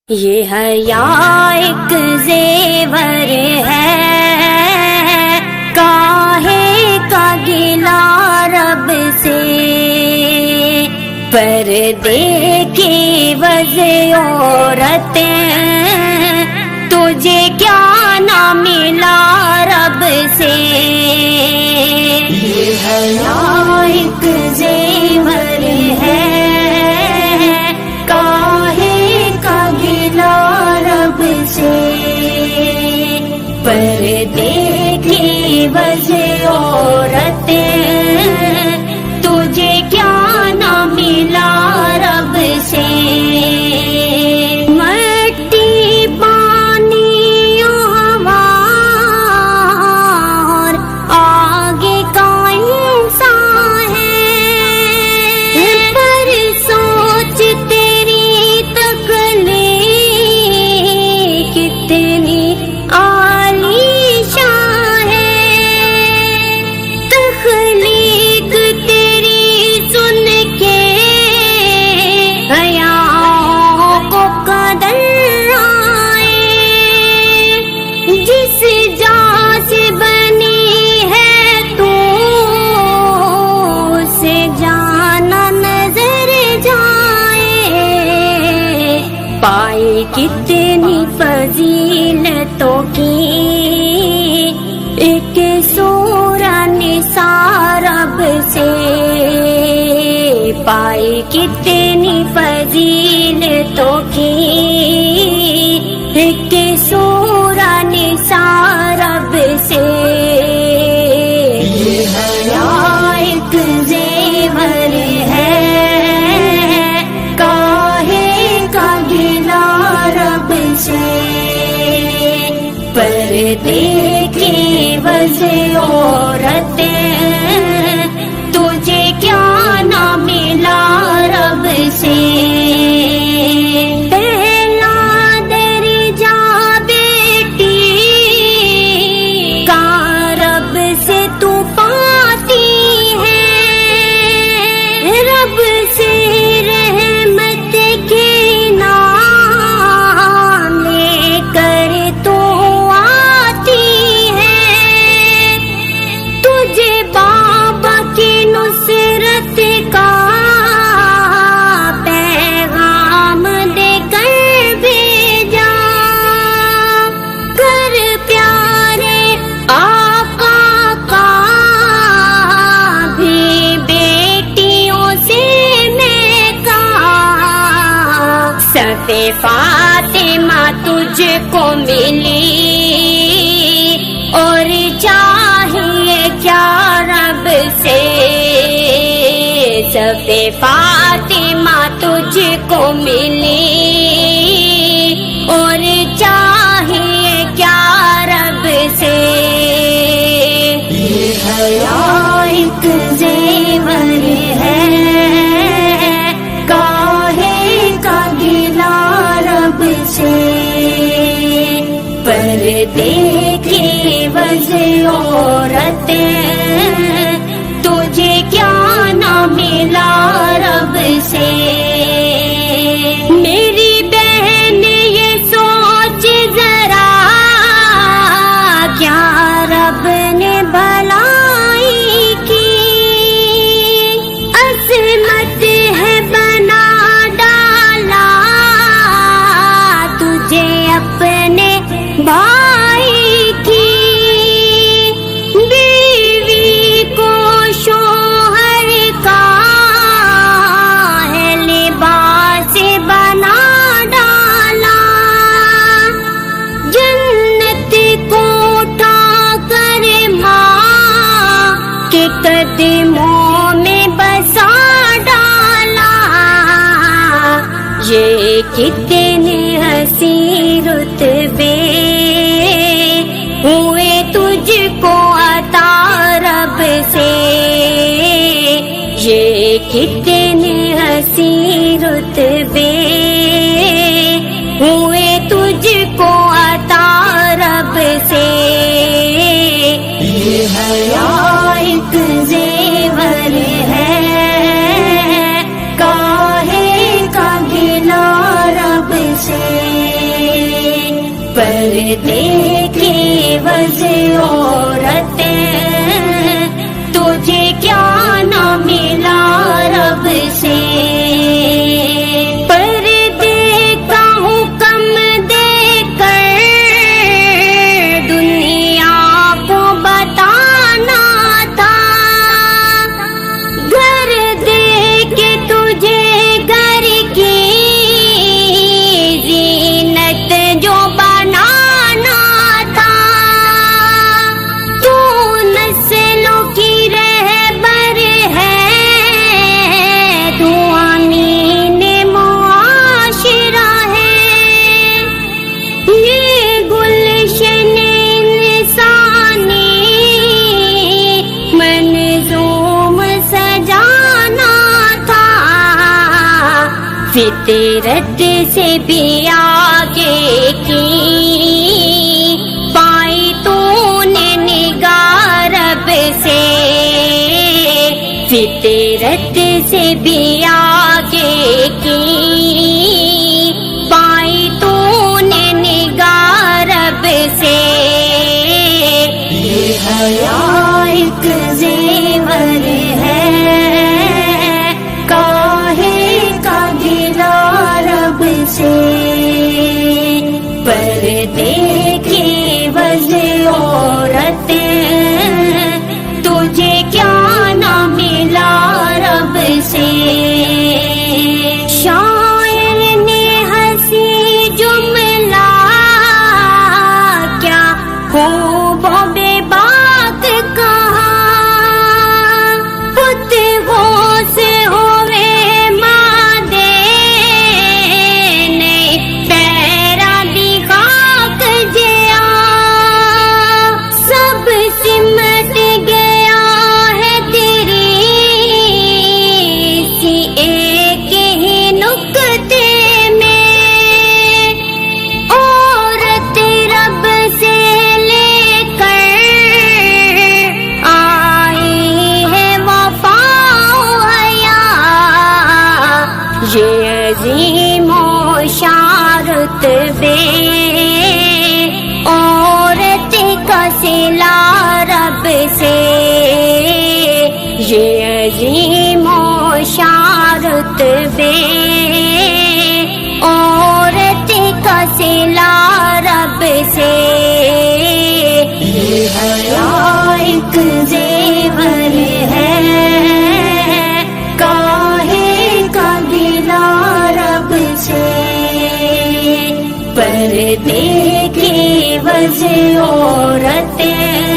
یہ حیا ایک زیور ہے، کاہے کا گلا رب سے، پردے کی وجہ عورتیں، تجھے کیا نہ ملا رب سے۔ یہ حیا ایک زیور ہے، پردے کی وجہ عورتیں، تجھے کیا نہ ملا رب سے۔ مٹی پانی ہوا اور آگے کا انسان ہے، پر سوچ تیری تکلیف کتنی پائی کتنی فضیلتوں کی ایک سورہ نساء رب سے، پائی کتنی فضیلتوں کی ایک سورہ نساء رب سے۔ یہ حیا ایک زیور ہے، پردے کی وجہ عورتیں، تجھے کیا نہ ملا رب سے۔ پہلا درجہ بیٹی کا رب سے تو پاتی ہے، رب سے رحمت کے نام لے کر تو فاطمہ تجھ کو ملی اور چاہیے کیا رب سے، صفِ فاطمہ تجھ کو ملی اور چاہیے کیا رب سے۔ یہ حیا ایک زیور ہے، پردے کی وجہ عورتیں، تجھے کیا نہ ملا رب سے۔ میری بہن یہ سوچ ذرا، کیا رب نے بھلائی کی، عصمت ہے بنا ڈالا تجھے اپنے بھائی کی، بیوی کو شوہر کا ہے لباس بنا ڈالا، جنت کو اٹھا کر ماں کے قدموں میں بسا ڈالا، یہ کتنے حسین رتبے ہوئے تجھ کو عطا رب سے، یہ کتنے حسین رتبے ہوئے تجھ کو عطا رب سے۔ یہ حیا ایک زیور ہے، کاہے کا گلا رب سے۔ پردے کی وجہ عورتیں تجھے کیا نہ ملا رب سے پردے کا حکم دے کر دنیا کو بتانا تھا گھر دے کے تجھے گھر کی زینت جو بنانا تھا تو نسلوں کی رہبر ہے تو امین معاشرہ ہے یہ گلشن انسانی منظوم سجانا تھا فطرت سے بھی آگے کی پائی تو نے نگاہ رب سے فطرت سے بھی آگے کی پائی تو نے نگاہ رب سے یہ حیا ایک زیور ہے کاہے کا گلا رب سے پردے کی وجہ عورتیں تجھے کیا نہ ملا رب سے شاعر نے ہنسی جملہ کیا خوب و بے بات کہا فتحوں سے ہوئے مادے نے پیرا دی خاک جیا سب سمٹ گیا ہے تیری سی ایک ہی نکتے میں عورت رب سے لے کر آئی ہے وفا و حیا یہ عظیم و شارت بے عورت کا صلہ رب سے یہ عظیم و شارت بے عورت کا صلہ رب سے یہ حیا ایک زیور ہے کاہے کا گلا رب سے پردے کی وجہ عورتیں